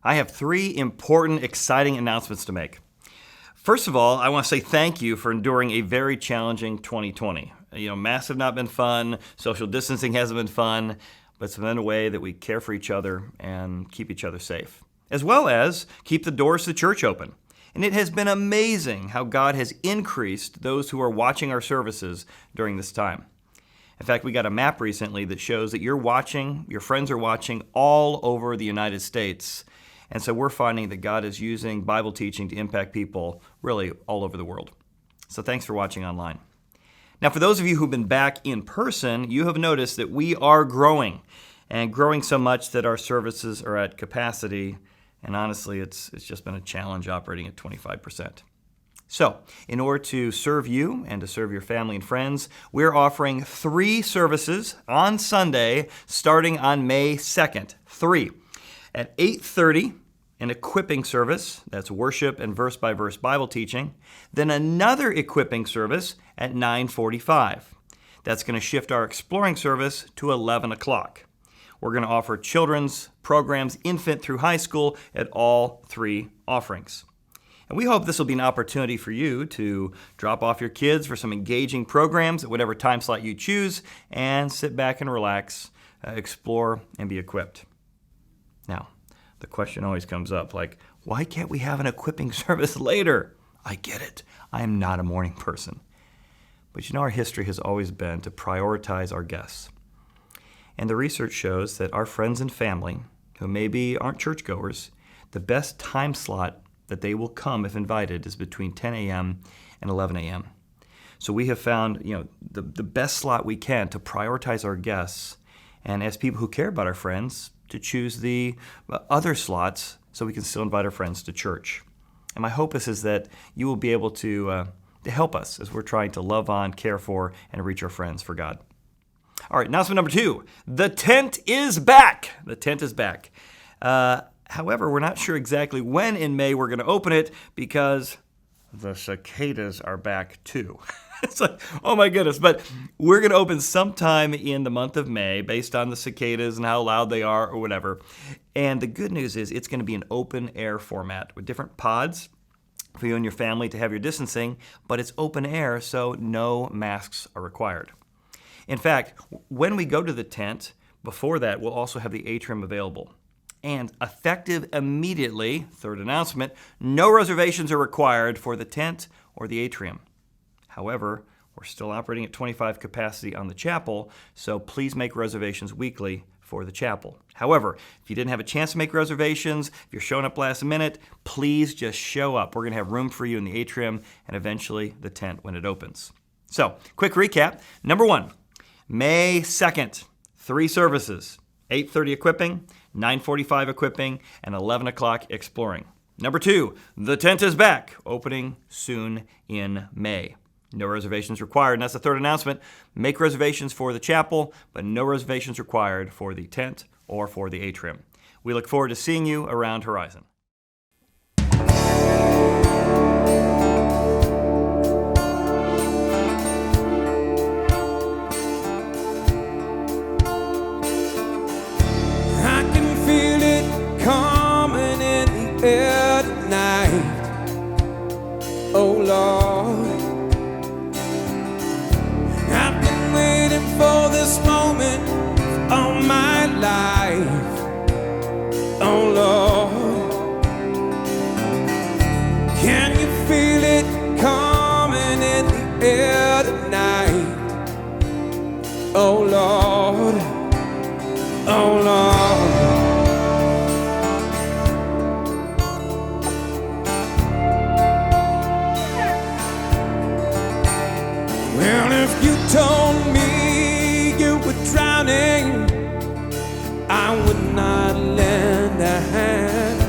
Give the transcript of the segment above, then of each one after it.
I have 3 important, exciting announcements to make. First of all, I want to say thank you for enduring a very challenging 2020. Masks have not been fun, social distancing hasn't been fun, but it's been a way that we care for each other and keep each other safe, as well as keep the doors to the church open. And it has been amazing how God has increased those who are watching our services during this time. In fact, we got a map recently that shows that you're watching, your friends are watching all over the United States. And so we're finding that God is using Bible teaching to impact people really all over the world. So thanks for watching online. Now, for those of you who've been back in person, you have noticed that we are growing, and growing so much that our services are at capacity. And honestly, it's just been a challenge operating at 25%. So, in order to serve you and to serve your family and friends, we're offering 3 services on Sunday starting on May 2nd. 3. At 8:30, an equipping service, that's worship and verse-by-verse Bible teaching. Then another equipping service at 9:45. That's going to shift our exploring service to 11 o'clock. We're going to offer children's programs, infant through high school, at all 3 offerings. And we hope this will be an opportunity for you to drop off your kids for some engaging programs at whatever time slot you choose and sit back and relax, explore, and be equipped. Now, the question always comes up, like, why can't we have an equipping service later? I get it. I am not a morning person. But our history has always been to prioritize our guests. And the research shows that our friends and family, who maybe aren't churchgoers, the best time slot that they will come if invited is between 10 a.m. and 11 a.m. So we have found, the best slot we can to prioritize our guests, and as people who care about our friends, to choose the other slots so we can still invite our friends to church. And my hope is that you will be able to help us as we're trying to love on, care for, and reach our friends for God. All right, announcement number 2. The tent is back. The tent is back. However, we're not sure exactly when in May we're going to open it because the cicadas are back too. It's like, oh my goodness. But we're going to open sometime in the month of May based on the cicadas and how loud they are or whatever. And the good news is it's going to be an open air format with different pods for you and your family to have your distancing, but it's open air, so no masks are required. In fact, when we go to the tent, before that, we'll also have the atrium available. And effective immediately, third announcement, no reservations are required for the tent or the atrium. However, we're still operating at 25 capacity on the chapel, so please make reservations weekly for the chapel. However, if you didn't have a chance to make reservations, if you're showing up last minute, please just show up. We're going to have room for you in the atrium and eventually the tent when it opens. So, quick recap. Number 1, May 2nd, 3 services, 8:30 equipping, 9:45 equipping, and 11 o'clock exploring. Number 2, the tent is back, opening soon in May. No reservations required, and that's the third announcement. Make reservations for the chapel, but no reservations required for the tent or for the atrium. We look forward to seeing you around Horizon. I can feel it coming in the air tonight. Oh Lord, I've been waiting for this moment all my life. Oh Lord, can you feel it coming in the air tonight? Oh Lord, oh Lord. Well, if you told me you were drowning, I would not lend a hand.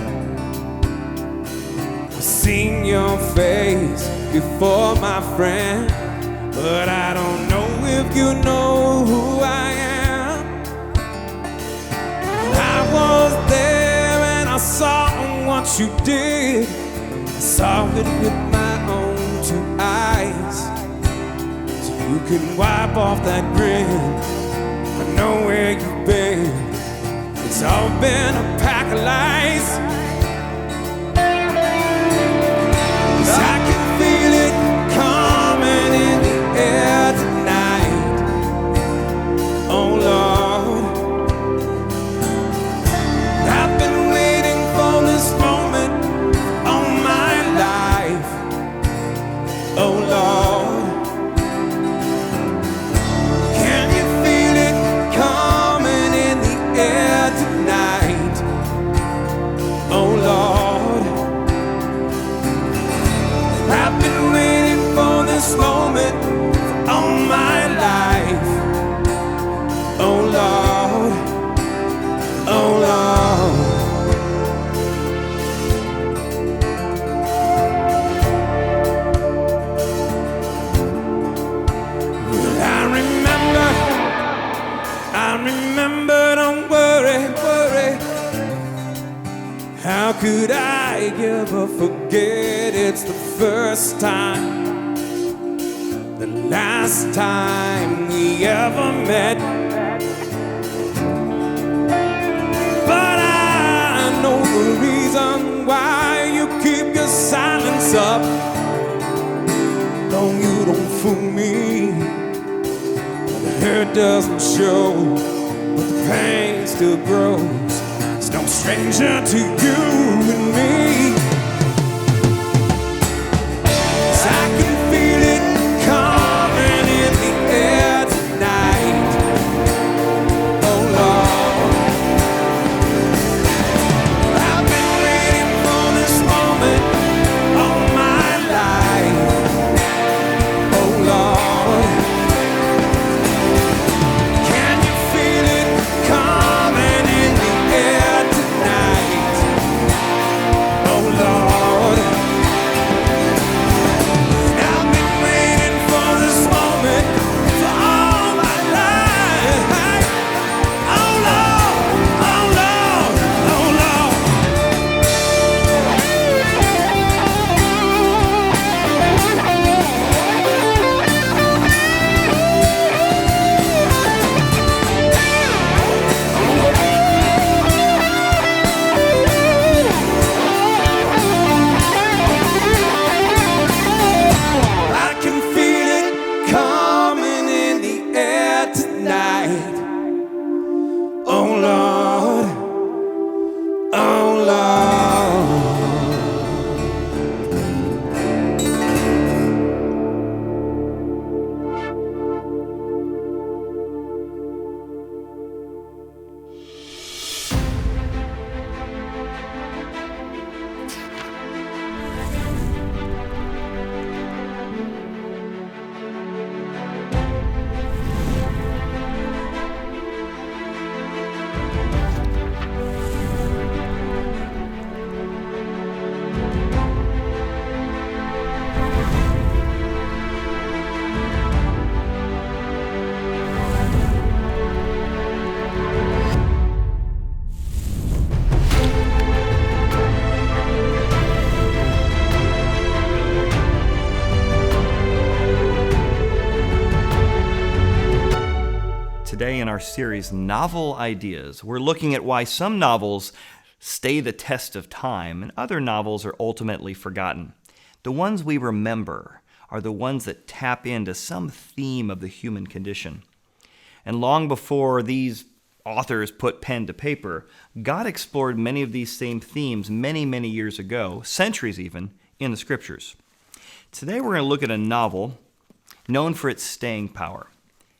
I've seen your face before, my friend, but I don't know if you know who I am. I was there and I saw what you did. I saw it with my own 2 eyes. You can wipe off that grin. I know where you've been. It's all been a pack of lies. How could I ever forget? It's the first time, the last time we ever met. But I know the reason why you keep your silence up. No, you don't fool me. The hurt doesn't show, but the pain still grows. It's no stranger to you and me. 'Cause I can feel it coming in the air tonight. Oh Lord, I've been waiting for this moment all my life. Oh Lord, can you feel it coming in the air tonight? Oh Lord, I've been waiting for this moment for all my life. Oh Lord, oh Lord, oh Lord. I can feel it coming in the air tonight. Oh Lord, oh Lord. Today in our series, Novel Ideas, we're looking at why some novels stay the test of time and other novels are ultimately forgotten. The ones we remember are the ones that tap into some theme of the human condition. And long before these authors put pen to paper, God explored many of these same themes many, many years ago, centuries even, in the scriptures. Today we're going to look at a novel known for its staying power.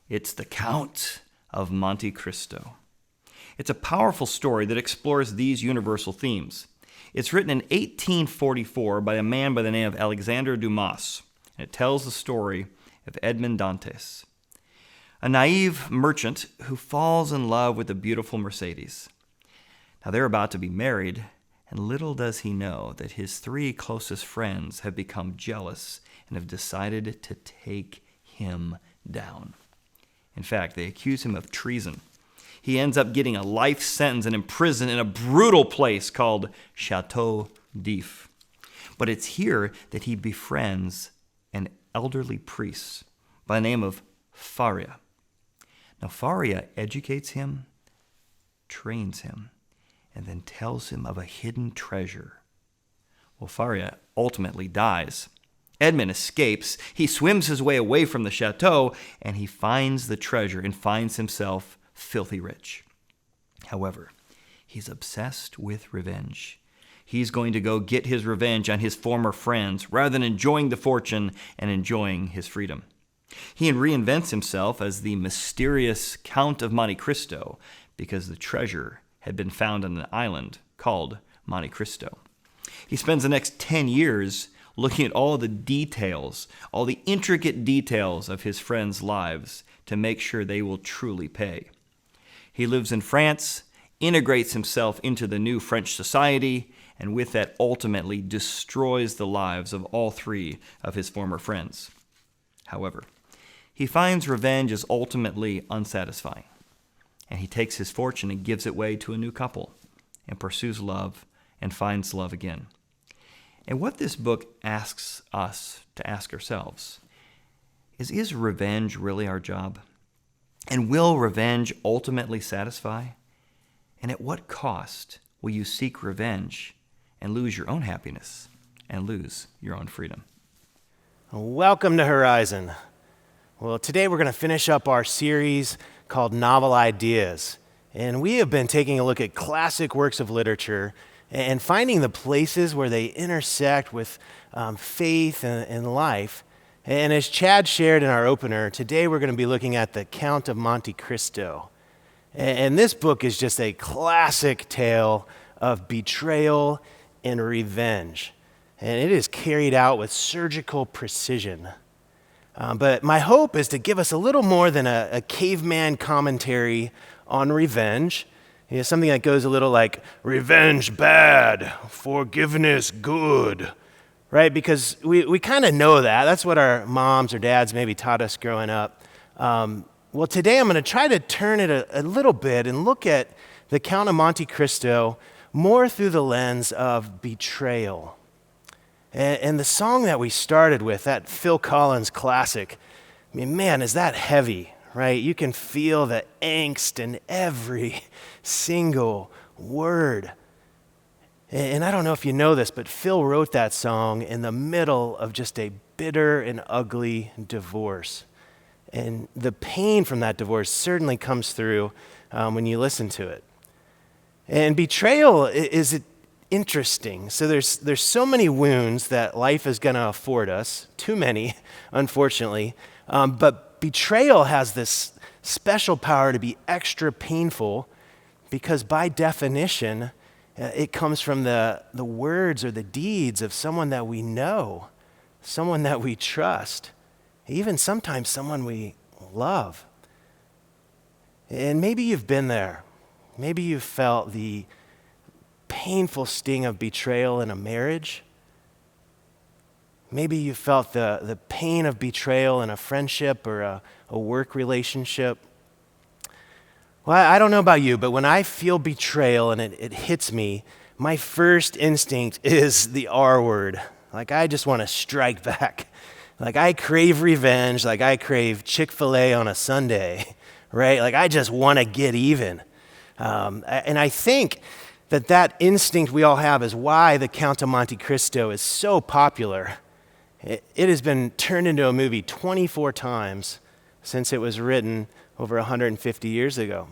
It's The Count of Monte Cristo. It's a powerful story that explores these universal themes. It's written in 1844 by a man by the name of Alexandre Dumas, and it tells the story of Edmond Dantes, a naive merchant who falls in love with a beautiful Mercedes. Now they're about to be married, and little does he know that his three closest friends have become jealous and have decided to take him down. In fact, they accuse him of treason. He ends up getting a life sentence and imprisoned in a brutal place called Chateau d'If. But it's here that he befriends an elderly priest by the name of Faria. Now, Faria educates him, trains him, and then tells him of a hidden treasure. Well, Faria ultimately dies. Edmund escapes. He swims his way away from the chateau, and he finds the treasure and finds himself filthy rich. However, he's obsessed with revenge. He's going to go get his revenge on his former friends rather than enjoying the fortune and enjoying his freedom. He reinvents himself as the mysterious Count of Monte Cristo because the treasure had been found on an island called Monte Cristo. He spends the next 10 years looking at all the details, all the intricate details of his friends' lives to make sure they will truly pay. He lives in France, integrates himself into the new French society, and with that ultimately destroys the lives of all three of his former friends. However, he finds revenge is ultimately unsatisfying, and he takes his fortune and gives it away to a new couple and pursues love and finds love again. And what this book asks us to ask ourselves is revenge really our job? And will revenge ultimately satisfy? And at what cost will you seek revenge and lose your own happiness and lose your own freedom? Welcome to Horizon. Well, today we're going to finish up our series called Novel Ideas. And we have been taking a look at classic works of literature and finding the places where they intersect with faith and life. And as Chad shared in our opener, today we're going to be looking at the Count of Monte Cristo. And this book is just a classic tale of betrayal and revenge. And it is carried out with surgical precision. But my hope is to give us a little more than a caveman commentary on revenge. You know, something that goes a little like, revenge bad, forgiveness good, right? Because we kind of know that. That's what our moms or dads maybe taught us growing up. Well, today I'm going to try to turn it a little bit and look at the Count of Monte Cristo more through the lens of betrayal. And the song that we started with, that Phil Collins classic, I mean, man, is that heavy, right? You can feel the angst in every single word. And I don't know if you know this, but Phil wrote that song in the middle of just a bitter and ugly divorce. And the pain from that divorce certainly comes through when you listen to it. And betrayal is interesting. So there's so many wounds that life is going to afford us, too many, unfortunately. But betrayal has this special power to be extra painful because by definition, it comes from the words or the deeds of someone that we know, someone that we trust, even sometimes someone we love. And maybe you've been there. Maybe you've felt the painful sting of betrayal in a marriage. Maybe you felt the pain of betrayal in a friendship or a work relationship. Well, I don't know about you, but when I feel betrayal and it hits me, my first instinct is the R word. Like, I just want to strike back. Like, I crave revenge, like I crave Chick-fil-A on a Sunday, right? Like, I just want to get even. And I think that instinct we all have is why the Count of Monte Cristo is so popular. It has been turned into a movie 24 times since it was written over 150 years ago.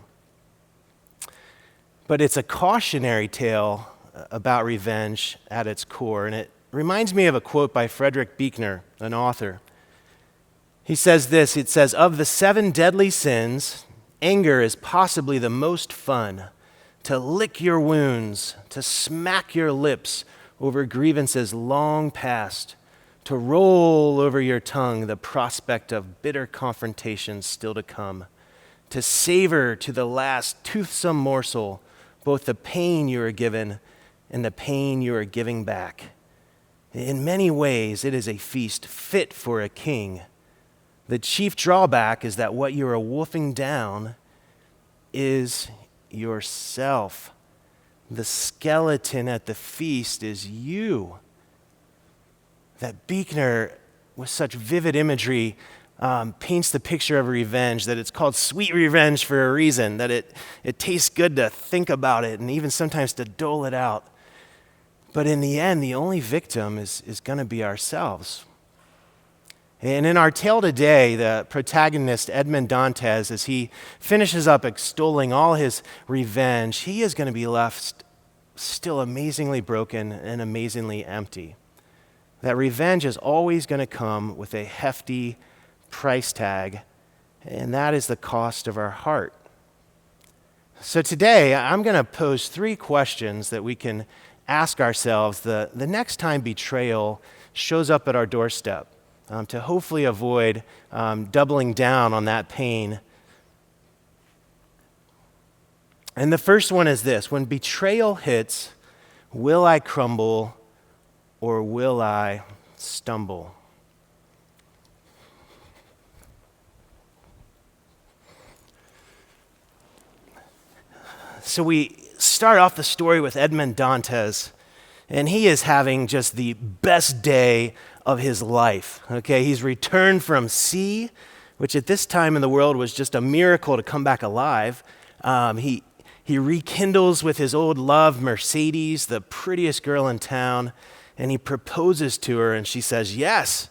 But it's a cautionary tale about revenge at its core, and it reminds me of a quote by Frederick Buechner, an author. He says this, it says, "Of the 7 deadly sins, anger is possibly the most fun. To lick your wounds, to smack your lips over grievances long past, to roll over your tongue the prospect of bitter confrontations still to come, to savor to the last toothsome morsel both the pain you are given and the pain you are giving back. In many ways, it is a feast fit for a king. The chief drawback is that what you are wolfing down is yourself. The skeleton at the feast is you." That Buechner, with such vivid imagery, paints the picture of revenge, that it's called sweet revenge for a reason, that it tastes good to think about it and even sometimes to dole it out. But in the end, the only victim is going to be ourselves. And in our tale today, the protagonist, Edmond Dantes, as he finishes up extolling all his revenge, he is going to be left still amazingly broken and amazingly empty. That revenge is always going to come with a hefty price tag, and that is the cost of our heart. So today, I'm going to pose 3 questions that we can ask ourselves the next time betrayal shows up at our doorstep, to hopefully avoid doubling down on that pain. And the first one is this: when betrayal hits, will I crumble or will I stumble? So we start off the story with Edmond Dantes, and he is having just the best day of his life. Okay, he's returned from sea, which at this time in the world was just a miracle to come back alive. He rekindles with his old love, Mercedes, the prettiest girl in town, and he proposes to her, and she says yes.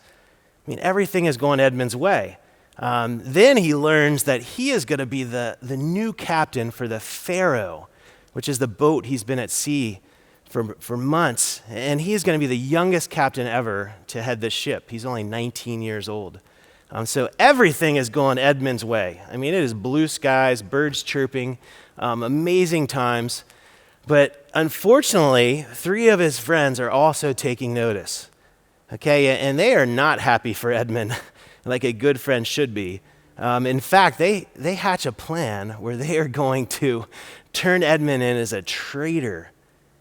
I mean, everything is going Edmund's way. Then he learns that he is going to be the new captain for the Pharaoh, which is the boat he's been at sea for months. And he is going to be the youngest captain ever to head this ship. He's only 19 years old. So everything is going Edmund's way. I mean, it is blue skies, birds chirping, amazing times. But unfortunately, 3 of his friends are also taking notice. Okay, and they are not happy for Edmund like a good friend should be. In fact, they hatch a plan where they are going to turn Edmund in as a traitor.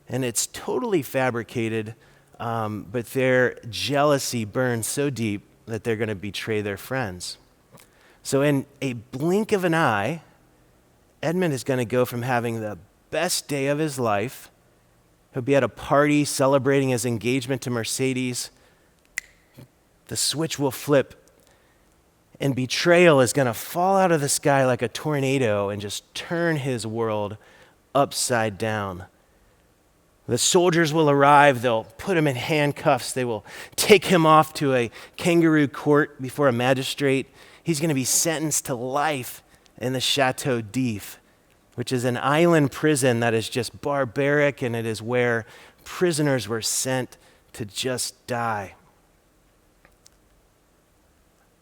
And it's totally fabricated, but their jealousy burns so deep that they're going to betray their friends. So in a blink of an eye, Edmund is going to go from having the best day of his life. He'll be at a party celebrating his engagement to Mercedes. The switch will flip, and betrayal is going to fall out of the sky like a tornado and just turn his world upside down. The soldiers will arrive, they'll put him in handcuffs, they will take him off to a kangaroo court before a magistrate. He's going to be sentenced to life in the Chateau d'If, which is an island prison that is just barbaric, and it is where prisoners were sent to just die.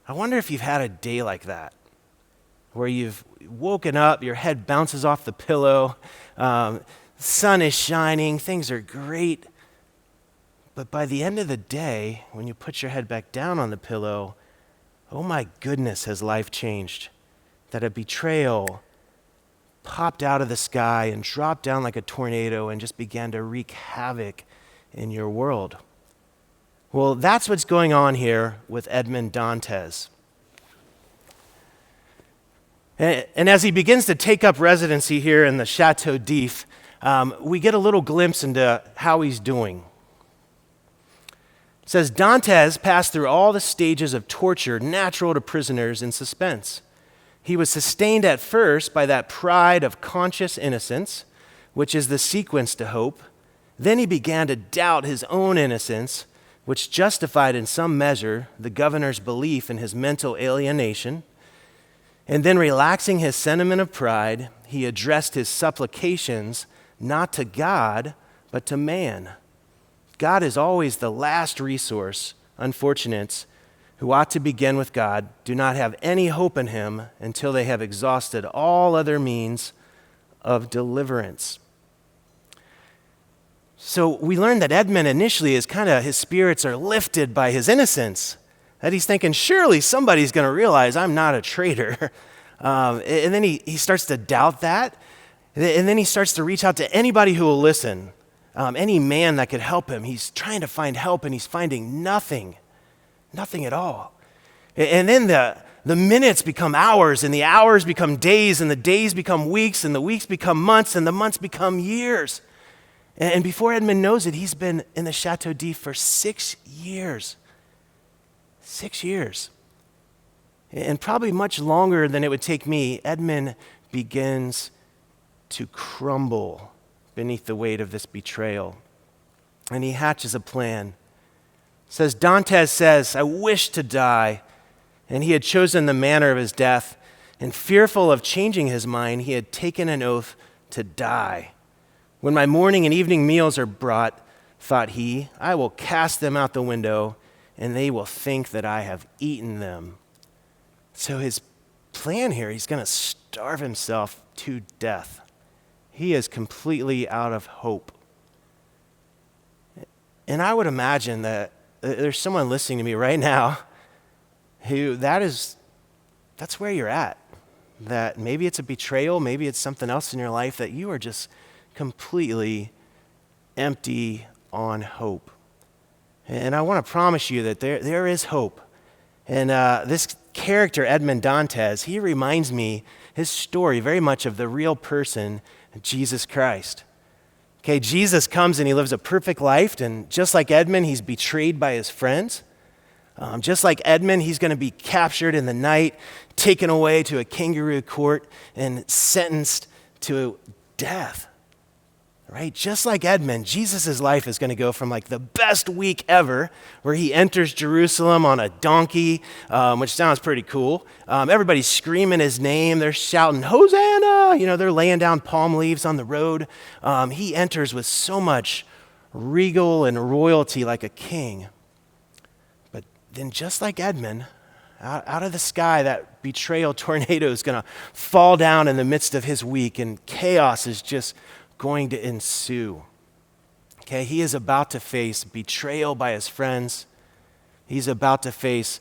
I wonder if you've had a day like that, where you've woken up, your head bounces off the pillow, sun is shining, things are great, but by the end of the day, when you put your head back down on the pillow, oh my goodness, has life changed? That a betrayal popped out of the sky and dropped down like a tornado and just began to wreak havoc in your world. Well, that's what's going on here with Edmond Dantes. And as he begins to take up residency here in the Chateau d'If, we get a little glimpse into how he's doing. It says, Dantes passed through all the stages of torture natural to prisoners in suspense. He was sustained at first by that pride of conscious innocence, which is the sequence to hope. Then he began to doubt his own innocence, which justified in some measure the governor's belief in his mental alienation. And then, relaxing his sentiment of pride, he addressed his supplications not to God, but to man. God is always the last resource. Unfortunates who ought to begin with God do not have any hope in him until they have exhausted all other means of deliverance. So we learned that Edmund initially is his spirits are lifted by his innocence, that he's thinking, surely somebody's going to realize I'm not a traitor. And then he starts to doubt that. And then he starts to reach out to anybody who will listen, any man that could help him. He's trying to find help, and he's finding nothing at all. And then the minutes become hours, and the hours become days, and the days become weeks, and the weeks become months, and the months become years. And before Edmund knows it, he's been in the Chateau d'If for 6 years. 6 years. And probably much longer than it would take me, Edmund begins to crumble beneath the weight of this betrayal. And he hatches a plan. It says, Dantes says, I wish to die. And he had chosen the manner of his death. And fearful of changing his mind, he had taken an oath to die. When my morning and evening meals are brought, thought he, I will cast them out the window, and they will think that I have eaten them. So his plan here, he's going to starve himself to death. He is completely out of hope. And I would imagine that there's someone listening to me right now who that's where you're at. That maybe it's a betrayal, maybe it's something else in your life, that you are just completely empty on hope. And I want to promise you that there is hope. And this character, Edmond Dantes, he reminds me, his story, very much of the real person, Jesus Christ. Okay, Jesus comes and he lives a perfect life, and just like Edmund, he's betrayed by his friends. Just like Edmund, he's going to be captured in the night, taken away to a kangaroo court, and sentenced to death. Right? Just like Edmund, Jesus' life is going to go from like the best week ever, where he enters Jerusalem on a donkey, which sounds pretty cool. Everybody's screaming his name. They're shouting, Hosanna! They're laying down palm leaves on the road. He enters with so much regal and royalty like a king. But then just like Edmund, out of the sky, that betrayal tornado is going to fall down in the midst of his week, and chaos is just going to ensue. Okay, he is about to face betrayal by his friends. He's about to face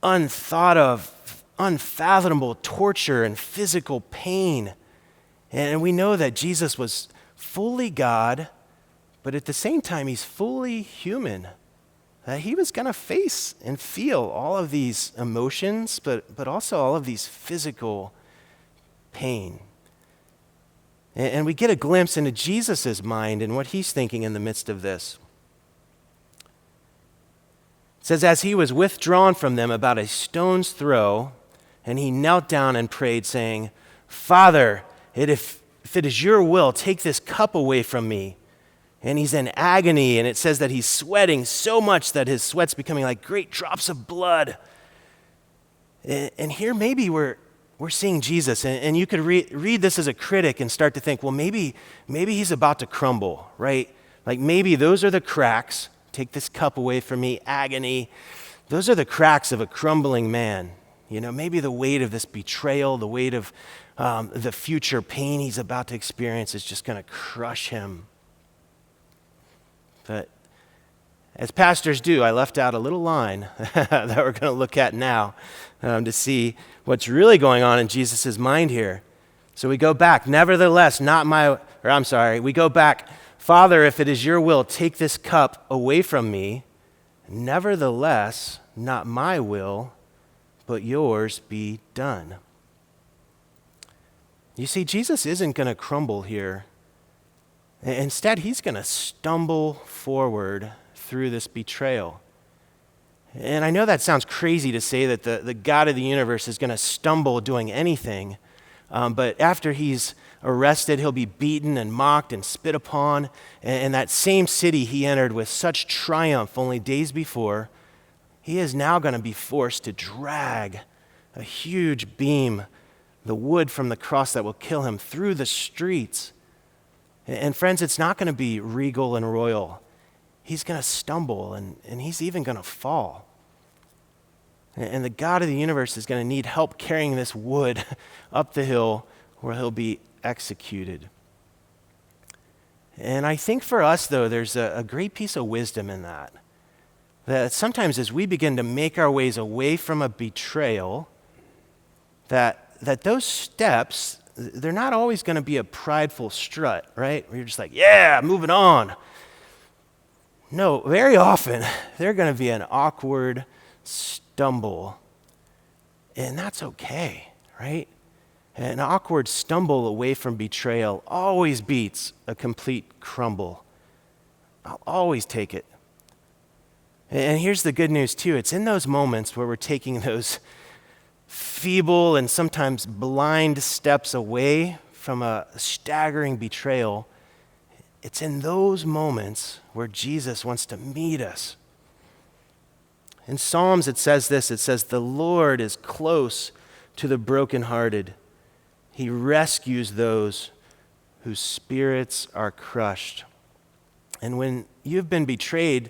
unthought of, unfathomable torture and physical pain. And we know that Jesus was fully God, but at the same time, he's fully human. He was going to face and feel all of these emotions, but also all of these physical pain. And we get a glimpse into Jesus' mind and what he's thinking in the midst of this. It says, as he was withdrawn from them about a stone's throw, and he knelt down and prayed, saying, Father, if it is your will, take this cup away from me. And he's in agony, and it says that he's sweating so much that his sweat's becoming like great drops of blood. And here maybe we're seeing Jesus, and you could read this as a critic and start to think, well, maybe he's about to crumble, right? Like maybe those are the cracks. Take this cup away from me, agony. Those are the cracks of a crumbling man. Maybe the weight of this betrayal, the weight of the future pain he's about to experience is just going to crush him. But as pastors do, I left out a little line that we're going to look at now to see what's really going on in Jesus' mind here. So we go back, nevertheless, we go back, Father, if it is your will, take this cup away from me. Nevertheless, not my will, but yours be done. You see, Jesus isn't going to crumble here. Instead, he's going to stumble forward through this betrayal. And I know that sounds crazy to say that the God of the universe is going to stumble doing anything, but after he's arrested, he'll be beaten and mocked and spit upon. And that same city he entered with such triumph only days before, he is now going to be forced to drag a huge beam, the wood from the cross that will kill him, through the streets. And friends, it's not going to be regal and royal. He's going to stumble, and he's even going to fall. And the God of the universe is going to need help carrying this wood up the hill where he'll be executed. And I think for us, though, there's a great piece of wisdom in that. That sometimes as we begin to make our ways away from a betrayal, that those steps, they're not always going to be a prideful strut, right? Where you're just like, yeah, moving on. No, very often, they're going to be an awkward stumble. And that's okay, right? An awkward stumble away from betrayal always beats a complete crumble. I'll always take it. And here's the good news, too. It's in those moments where we're taking those feeble and sometimes blind steps away from a staggering betrayal. It's in those moments where Jesus wants to meet us. In Psalms, it says this. It says, the Lord is close to the brokenhearted. He rescues those whose spirits are crushed. And when you've been betrayed,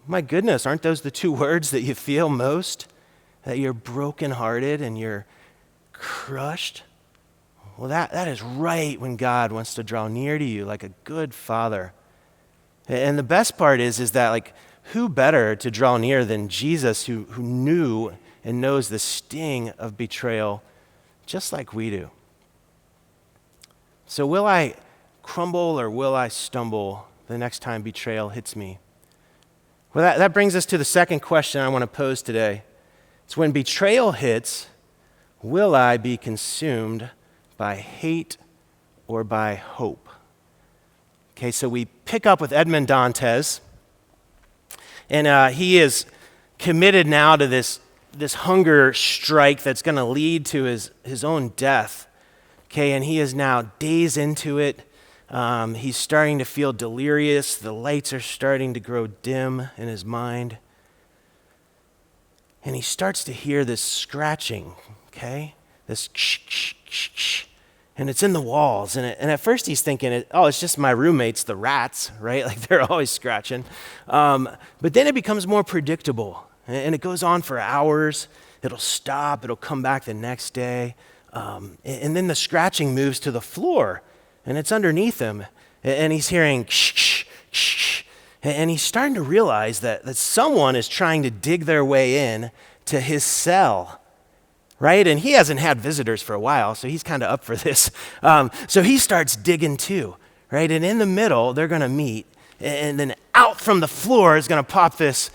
my goodness, aren't those the two words that you feel most? That you're brokenhearted and you're crushed? Well, that is right when God wants to draw near to you like a good father. And the best part is that, like, who better to draw near than Jesus, who knew and knows the sting of betrayal just like we do. So will I crumble or will I stumble the next time betrayal hits me? Well, that brings us to the second question I want to pose today. It's when betrayal hits, will I be consumed by hate or by hope? Okay, so we pick up with Edmond Dantes, and he is committed now to this hunger strike that's going to lead to his own death. Okay, and he is now days into it. He's starting to feel delirious. The lights are starting to grow dim in his mind. And he starts to hear this scratching, okay? This shh, and it's in the walls. And at first he's thinking, it's just my roommates, the rats, right? Like they're always scratching. But then it becomes more predictable. And it goes on for hours. It'll stop. It'll come back the next day. And then the scratching moves to the floor. And it's underneath him. And he's hearing shh, shh. And he's starting to realize that someone is trying to dig their way in to his cell, right? And he hasn't had visitors for a while, so he's kind of up for this. So he starts digging too, right? And in the middle, they're going to meet. And then out from the floor is going to pop this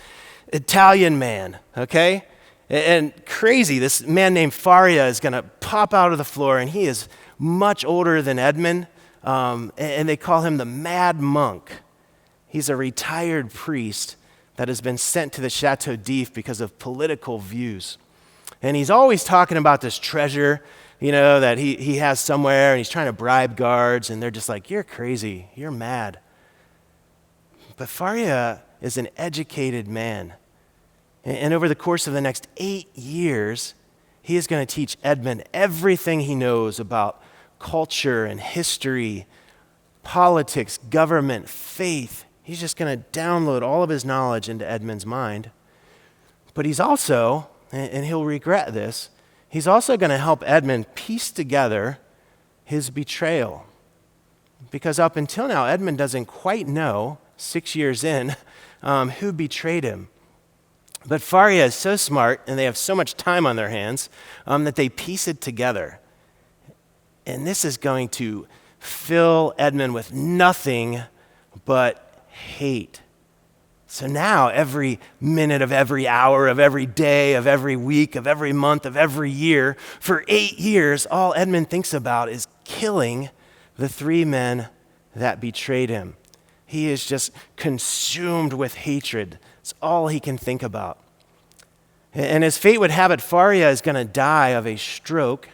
Italian man, okay? And crazy, this man named Faria is going to pop out of the floor, and he is much older than Edmund, and they call him the Mad Monk. He's a retired priest that has been sent to the Chateau d'If because of political views. And he's always talking about this treasure, that he has somewhere, and he's trying to bribe guards, and they're just like, you're crazy, you're mad. But Faria is an educated man. And over the course of the next 8 years, he is going to teach Edmund everything he knows about culture and history, politics, government, faith. He's just going to download all of his knowledge into Edmund's mind. But he's also, and he'll regret this, he's also going to help Edmund piece together his betrayal. Because up until now, Edmund doesn't quite know, 6 years in, who betrayed him. But Faria is so smart, and they have so much time on their hands, that they piece it together. And this is going to fill Edmund with nothing but hate. So now every minute of every hour of every day of every week of every month of every year, for 8 years, all Edmund thinks about is killing the 3 men that betrayed him. He is just consumed with hatred. It's all he can think about. And as fate would have it, Faria is going to die of a stroke.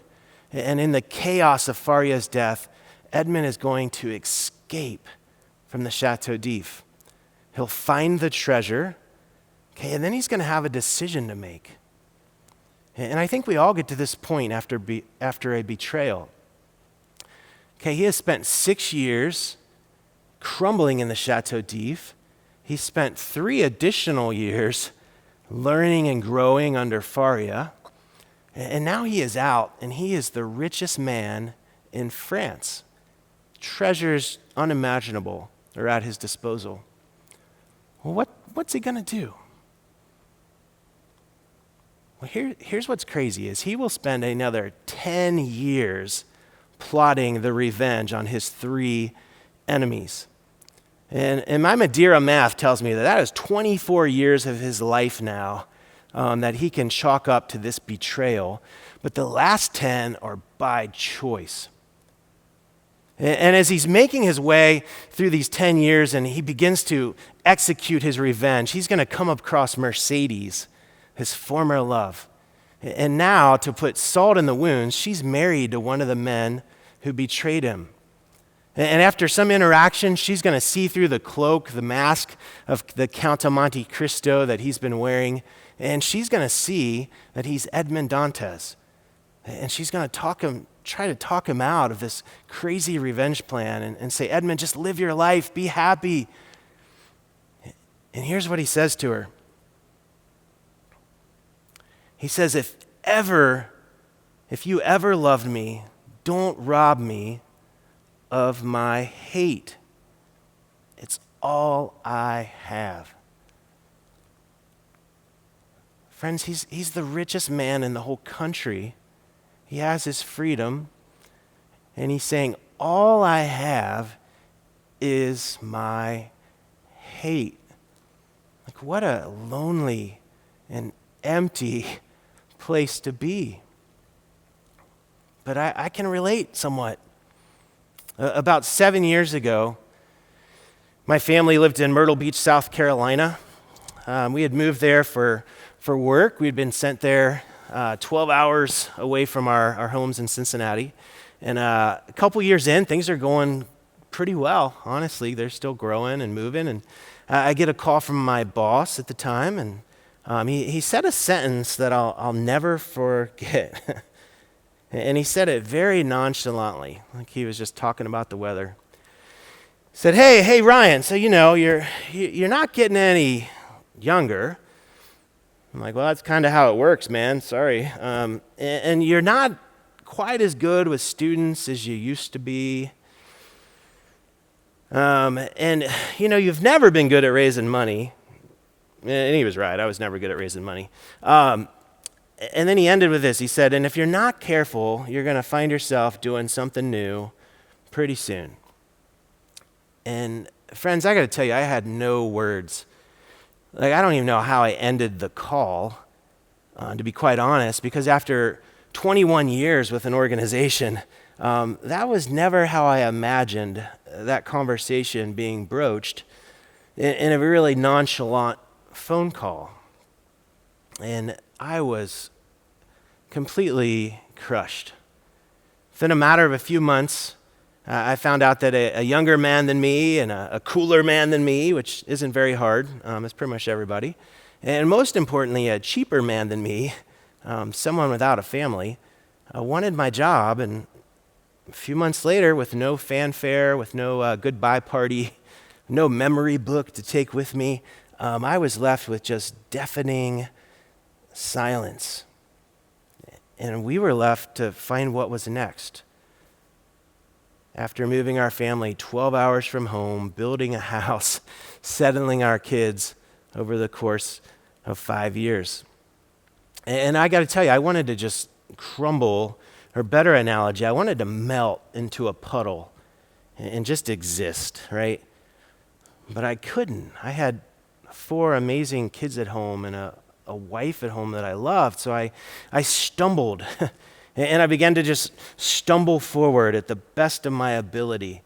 And in the chaos of Faria's death, Edmund is going to escape from the Chateau d'If. He'll find the treasure, okay, and then he's going to have a decision to make. And I think we all get to this point after a betrayal. Okay, he has spent 6 years crumbling in the Chateau d'If. He spent 3 additional years learning and growing under Faria. And now he is out, and he is the richest man in France. Treasures unimaginable are at his disposal. Well, what's he going to do? Well, here's what's crazy is he will spend another 10 years plotting the revenge on his 3 enemies. And my Madeira math tells me that is 24 years of his life now that he can chalk up to this betrayal. But the last 10 are by choice. And as he's making his way through these 10 years and he begins to execute his revenge, he's going to come across Mercedes, his former love. And now, to put salt in the wounds, she's married to one of the men who betrayed him. And after some interaction, she's going to see through the cloak, the mask of the Count of Monte Cristo that he's been wearing, and she's going to see that he's Edmond Dantes. And she's going to try to talk him out of this crazy revenge plan and say, Edmund, just live your life, be happy. And here's what he says to her. He says, if you ever loved me, don't rob me of my hate. It's all I have. Friends, he's the richest man in the whole country. He has his freedom, and he's saying, all I have is my hate. Like, what a lonely and empty place to be. But I can relate somewhat. About 7 years ago, My family lived in Myrtle Beach, South Carolina. We had moved there for work. We had been sent there 12 hours away from our homes in Cincinnati. And a couple years in, things are going pretty well, honestly. They're still growing and moving. And I get a call from my boss at the time, and he said a sentence that I'll never forget. And he said it very nonchalantly, like he was just talking about the weather. He said, hey, Ryan, so you're not getting any younger. I'm like, well, that's kind of how it works, man. Sorry. And you're not quite as good with students as you used to be. And you've never been good at raising money. And he was right. I was never good at raising money. And then he ended with this. He said, and if you're not careful, you're going to find yourself doing something new pretty soon. And friends, I got to tell you, I had no words. Like, I don't even know how I ended the call, to be quite honest, because after 21 years with an organization, that was never how I imagined that conversation being broached in a really nonchalant phone call. And I was completely crushed. Within a matter of a few months, I found out that a younger man than me and a cooler man than me, which isn't very hard, it's pretty much everybody, and most importantly, a cheaper man than me, someone without a family, wanted my job. And a few months later, with no fanfare, with no goodbye party, no memory book to take with me, I was left with just deafening silence. And we were left to find what was next. After moving our family 12 hours from home, building a house, settling our kids over the course of 5 years. And I got to tell you, I wanted to just crumble, or better analogy, I wanted to melt into a puddle and just exist, right? But I couldn't. I had 4 amazing kids at home and a wife at home that I loved, so I stumbled. And I began to just stumble forward at the best of my ability.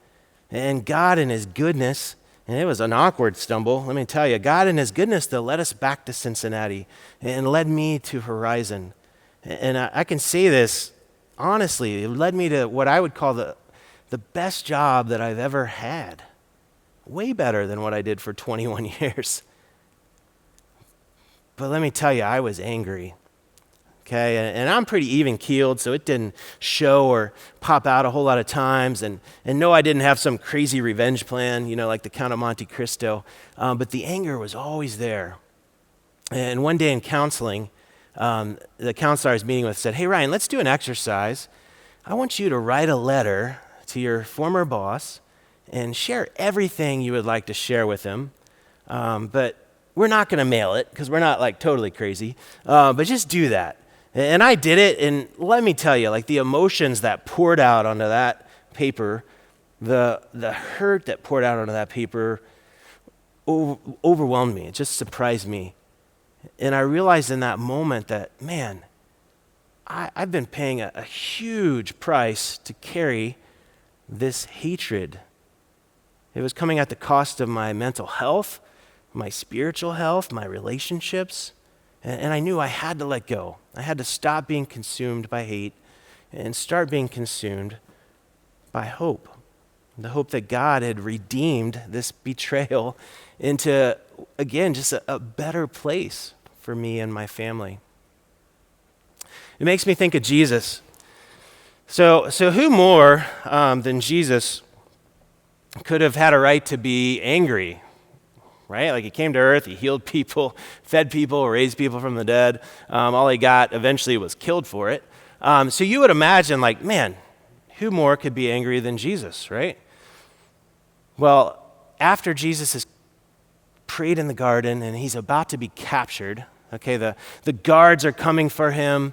And God in his goodness, and it was an awkward stumble, let me tell you, God in his goodness, though, led us back to Cincinnati and led me to Horizon. And I can say this honestly, it led me to what I would call the best job that I've ever had. Way better than what I did for 21 years. But let me tell you, I was angry. Okay, and I'm pretty even-keeled, so it didn't show or pop out a whole lot of times. And no, I didn't have some crazy revenge plan, like the Count of Monte Cristo. But the anger was always there. And one day in counseling, the counselor I was meeting with said, hey, Ryan, let's do an exercise. I want you to write a letter to your former boss and share everything you would like to share with him. But we're not going to mail it because we're not like totally crazy. But just do that. And I did it, and let me tell you, like the emotions that poured out onto that paper, the hurt that poured out onto that paper overwhelmed me. It just surprised me. And I realized in that moment that, man, I've been paying a huge price to carry this hatred. It was coming at the cost of my mental health, my spiritual health, my relationships. And I knew I had to let go. I had to stop being consumed by hate and start being consumed by hope. The hope that God had redeemed this betrayal into, again, just a better place for me and my family. It makes me think of Jesus. So who more than Jesus could have had a right to be angry? Right? Like he came to earth, he healed people, fed people, raised people from the dead. All he got eventually was killed for it. So you would imagine like, man, who more could be angry than Jesus, right? Well, after Jesus has prayed in the garden and he's about to be captured, okay, the guards are coming for him.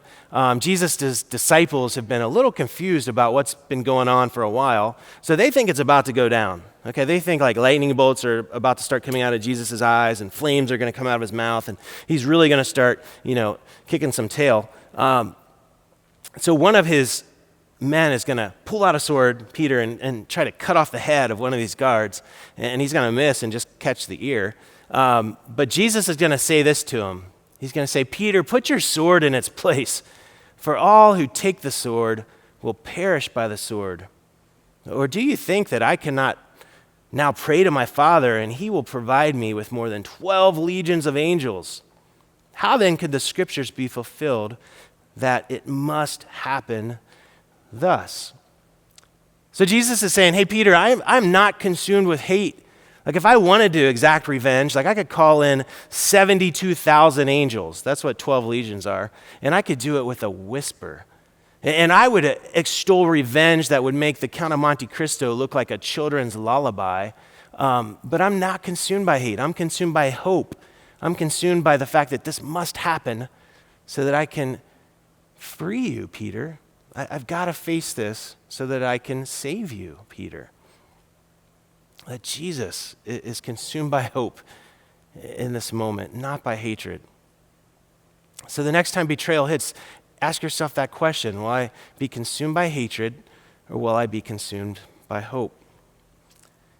Jesus' disciples have been a little confused about what's been going on for a while, so they think it's about to go down. Okay, they think like lightning bolts are about to start coming out of Jesus' eyes and flames are going to come out of his mouth and he's really going to start, kicking some tail. So one of his men is going to pull out a sword, Peter, and try to cut off the head of one of these guards, and he's going to miss and just catch the ear. But Jesus is going to say this to him. He's going to say, Peter, put your sword in its place, for all who take the sword will perish by the sword. Or do you think that I cannot now pray to my Father, and he will provide me with more than 12 legions of angels? How then could the scriptures be fulfilled that it must happen thus? So Jesus is saying, hey, Peter, I'm not consumed with hate. Like if I wanted to exact revenge, like I could call in 72,000 angels. That's what 12 legions are. And I could do it with a whisper. And I would extol revenge that would make the Count of Monte Cristo look like a children's lullaby. But I'm not consumed by hate. I'm consumed by hope. I'm consumed by the fact that this must happen so that I can free you, Peter. I've got to face this so that I can save you, Peter. That Jesus is consumed by hope in this moment, not by hatred. So the next time betrayal hits, ask yourself that question. Will I be consumed by hatred, or will I be consumed by hope?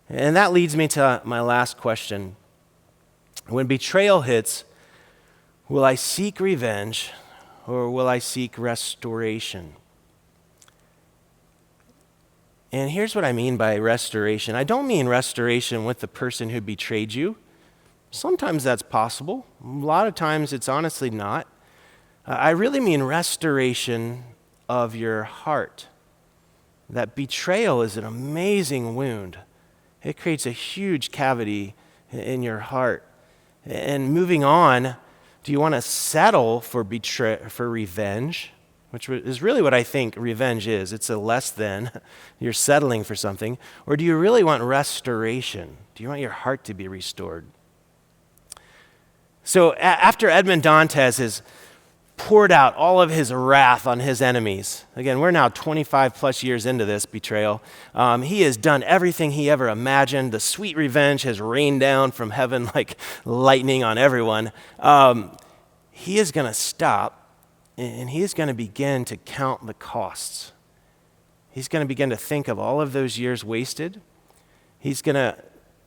And that leads me to my last question. When betrayal hits, will I seek revenge, or will I seek restoration? And here's what I mean by restoration. I don't mean restoration with the person who betrayed you. Sometimes that's possible. A lot of times it's honestly not. I really mean restoration of your heart. That betrayal is an amazing wound. It creates a huge cavity in your heart. And moving on, do you want to settle for revenge? Which is really what I think revenge is. It's a less than. You're settling for something. Or do you really want restoration? Do you want your heart to be restored? So after Edmond Dantes has poured out all of his wrath on his enemies, again, we're now 25 plus years into this betrayal. He has done everything he ever imagined. The sweet revenge has rained down from heaven like lightning on everyone. He is going to stop. And he is going to begin to count the costs. He's going to begin to think of all of those years wasted. He's going to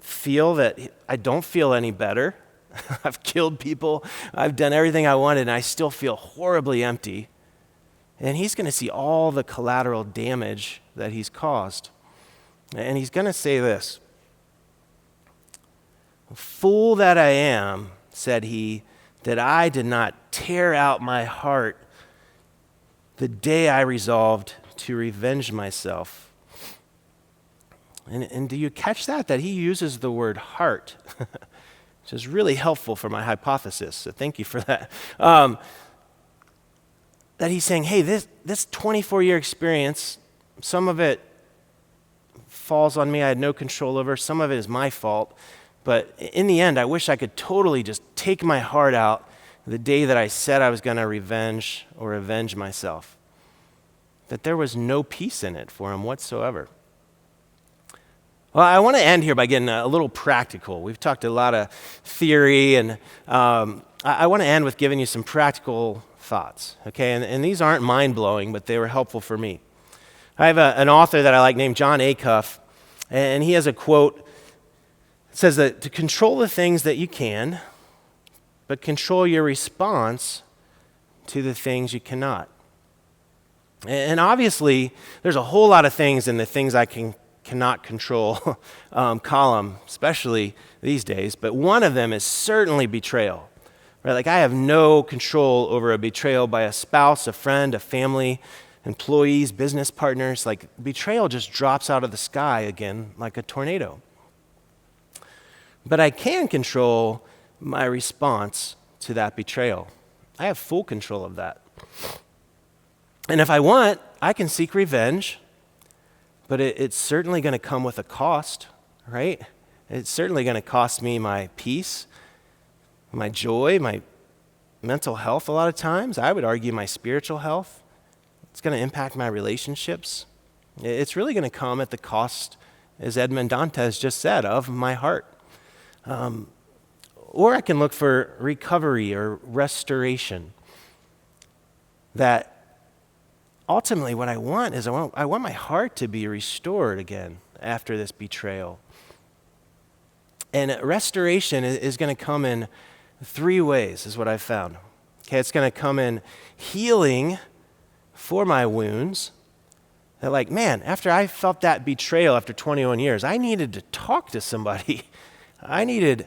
feel that I don't feel any better. I've killed people. I've done everything I wanted, and I still feel horribly empty. And he's going to see all the collateral damage that he's caused. And he's going to say this, "Fool that I am," said he, "that I did not tear out my heart the day I resolved to revenge myself." And do you catch that? That he uses the word heart, which is really helpful for my hypothesis, so thank you for that. That he's saying, hey, this 24-year experience, some of it falls on me, I had no control over, some of it is my fault, but in the end, I wish I could totally just take my heart out the day that I said I was going to revenge or avenge myself. That there was no peace in it for him whatsoever. Well, I want to end here by getting a little practical. We've talked a lot of theory, and I want to end with giving you some practical thoughts, okay? And these aren't mind-blowing, but they were helpful for me. I have an author that I like named John Acuff, and he has a quote. It says that to control the things that you can, but control your response to the things you cannot. And obviously, there's a whole lot of things in the things I cannot control column, especially these days, but one of them is certainly betrayal. Right? Like I have no control over a betrayal by a spouse, a friend, a family, employees, business partners. Like betrayal just drops out of the sky again like a tornado. But I can control my response to that betrayal. I have full control of that. And if I want, I can seek revenge, but it's certainly going to come with a cost, right? It's certainly going to cost me my peace, my joy, my mental health a lot of times. I would argue my spiritual health. It's going to impact my relationships. It's really going to come at the cost, as Edmond Dantes just said, of my heart. Or I can look for recovery or restoration. That ultimately what I want is I want my heart to be restored again after this betrayal. And restoration is going to come in three ways, is what I've found. Okay, it's going to come in healing for my wounds. That like, man, after I felt that betrayal after 21 years, I needed to talk to somebody. I needed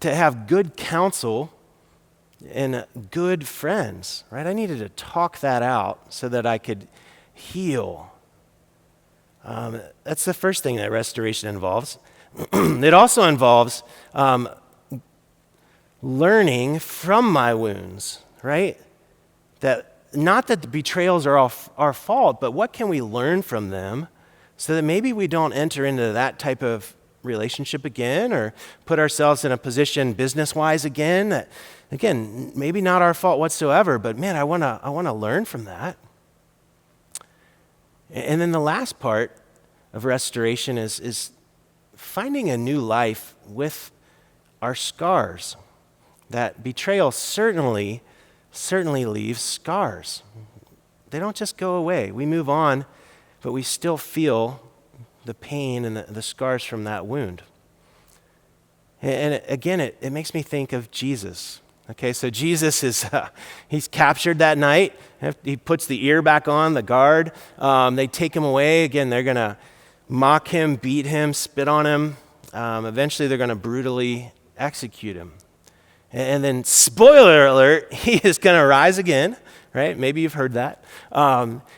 to have good counsel and good friends, right? I needed to talk that out so that I could heal. That's the first thing that restoration involves. It also involves learning from my wounds, right? That not that the betrayals are all our fault, but what can we learn from them so that maybe we don't enter into that type of relationship again or put ourselves in a position business-wise again that, again, maybe not our fault whatsoever, but man, I want to learn from that. And then the last part of restoration is finding a new life with our scars. That betrayal certainly leaves scars. They don't just go away. We move on, but we still feel the pain and the scars from that wound. And again, it makes me think of Jesus. Okay, so Jesus he's captured that night. He puts the ear back on, the guard. They take him away. Again, they're going to mock him, beat him, spit on him. Eventually, they're going to brutally execute him. And then, spoiler alert, he is going to rise again, right? Maybe you've heard that.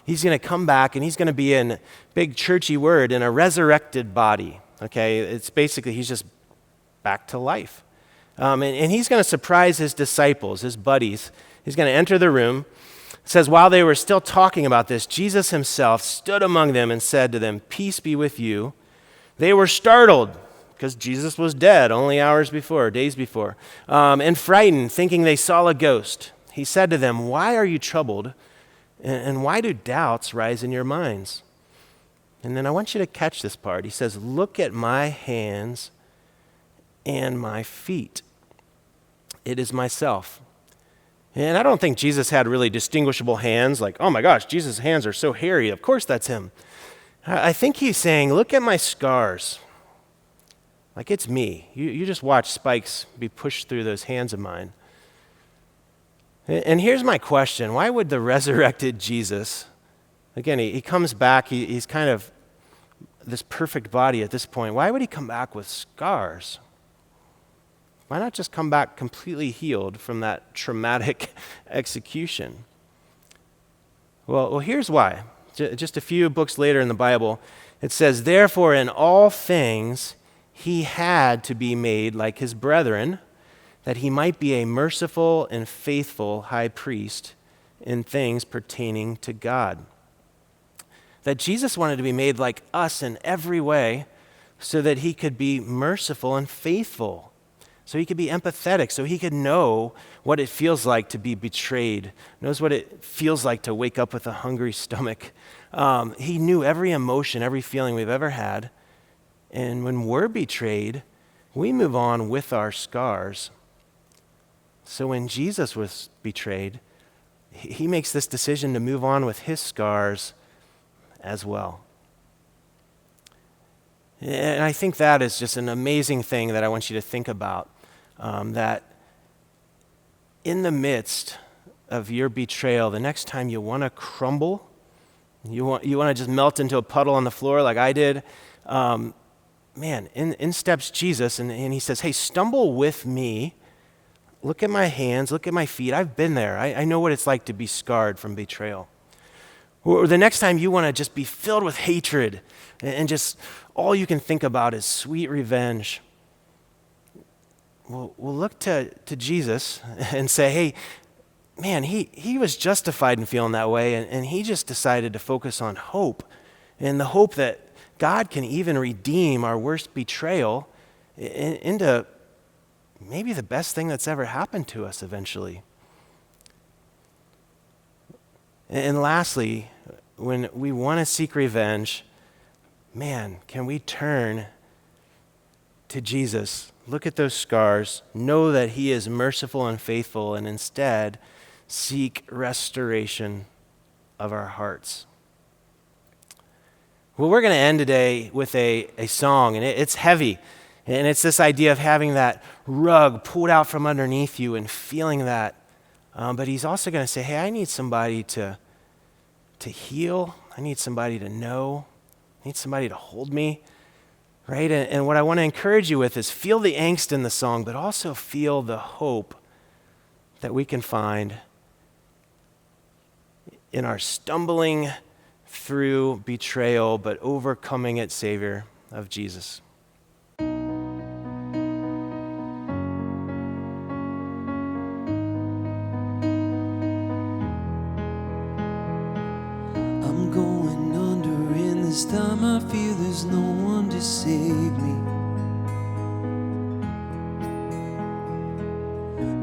He's going to come back, and he's going to be in, big churchy word, in a resurrected body. Okay, it's basically he's just back to life. And he's going to surprise his disciples, his buddies. He's going to enter the room. It says, while they were still talking about this, Jesus himself stood among them and said to them, "Peace be with you." They were startled, because Jesus was dead only hours before, days before, and frightened, thinking they saw a ghost. He said to them, "Why are you troubled, and why do doubts rise in your minds?" And then I want you to catch this part. He says, "Look at my hands and my feet. It is myself." And I don't think Jesus had really distinguishable hands, like, oh my gosh, Jesus' hands are so hairy. Of course that's him. I think he's saying, look at my scars. Like, it's me. You just watch spikes be pushed through those hands of mine. And here's my question. Why would the resurrected Jesus, again, he comes back, he's kind of this perfect body at this point. Why would he come back with scars? Why not just come back completely healed from that traumatic execution? Well, here's why. Just a few books later in the Bible, it says, "Therefore, in all things, he had to be made like his brethren, that he might be a merciful and faithful high priest in things pertaining to God." That Jesus wanted to be made like us in every way so that he could be merciful and faithful, so he could be empathetic, so he could know what it feels like to be betrayed, knows what it feels like to wake up with a hungry stomach. He knew every emotion, every feeling we've ever had. And when we're betrayed, we move on with our scars. So when Jesus was betrayed, he makes this decision to move on with his scars as well. And I think that is just an amazing thing that I want you to think about, that in the midst of your betrayal, the next time you want to crumble, you want to just melt into a puddle on the floor like I did, in steps Jesus, and he says, "Hey, stumble with me. Look at my hands, look at my feet. I've been there. I know what it's like to be scarred from betrayal." Or the next time you want to just be filled with hatred and just all you can think about is sweet revenge, we'll look to Jesus and say, hey, man, he was justified in feeling that way, and he just decided to focus on hope, and the hope that God can even redeem our worst betrayal into maybe the best thing that's ever happened to us eventually. And lastly, when we want to seek revenge, man, can we turn to Jesus, look at those scars, know that he is merciful and faithful, and instead seek restoration of our hearts. Well, we're going to end today with a song, and it's heavy. And it's this idea of having that rug pulled out from underneath you and feeling that. But he's also going to say, hey, I need somebody to heal. I need somebody to know. I need somebody to hold me. Right? And what I want to encourage you with is feel the angst in the song, but also feel the hope that we can find in our stumbling through betrayal, but overcoming it, Savior of Jesus. I'm going under, and this time I feel there's no one to save me.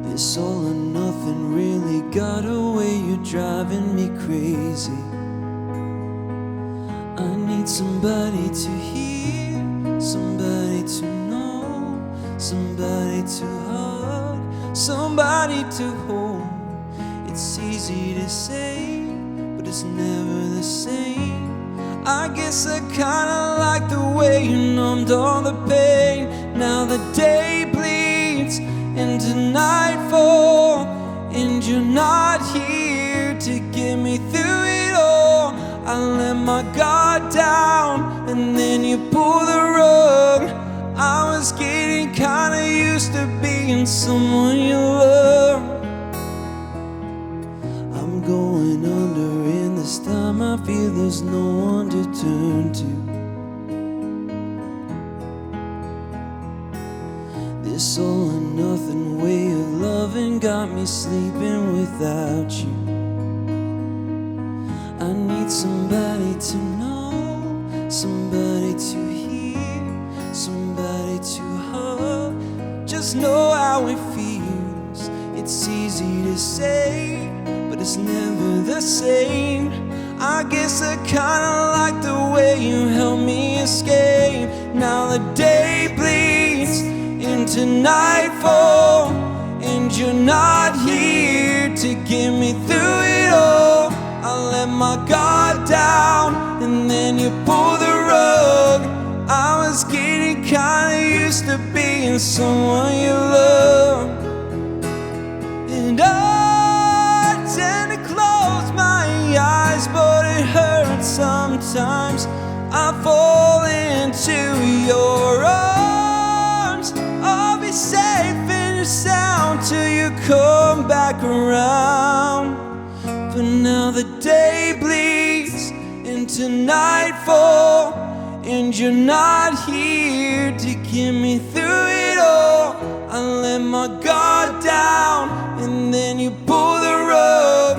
This all or nothing really got away, you're driving me crazy. I need somebody to hear, somebody to know, somebody to hug, somebody to hold. It's easy to say, but it's never the same. I guess I kinda like the way you numbed all the pain. Now the day bleeds into nightfall, and you're not here to get me through it all. I let my guard down, and then you pull the rug. I was getting kinda used to being someone you love. I'm going under, and this time I feel there's no one to turn to. This all or nothing way of loving got me sleeping without you. I need somebody to know, somebody to hear, somebody to hug. Just know how it feels. It's easy to say, but it's never the same. I guess I kinda like the way you help me escape. Now the day bleeds into nightfall, and you're not here to get me through it all. I let my guard down, and then you pull the rug. I was getting kinda used to being someone you love. And I tend to close my eyes, but it hurts sometimes. I fall into your arms. I'll be safe in your sound till you come back around. But now the day bleeds into nightfall, and you're not here to get me through it all. I let my guard down, and then you pull the rug.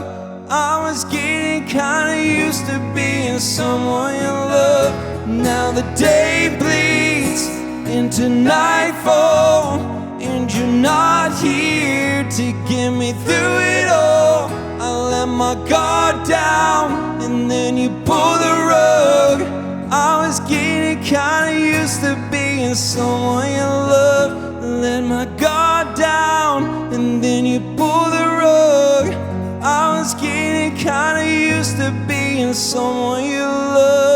I was getting kinda used to being someone you love. Now the day bleeds into nightfall, and you're not here to get me through it all. I let my guard down, and then you pull the rug. I was getting kinda used to being someone you love. Let my guard down, and then you pull the rug. I was getting kinda used to being someone you love.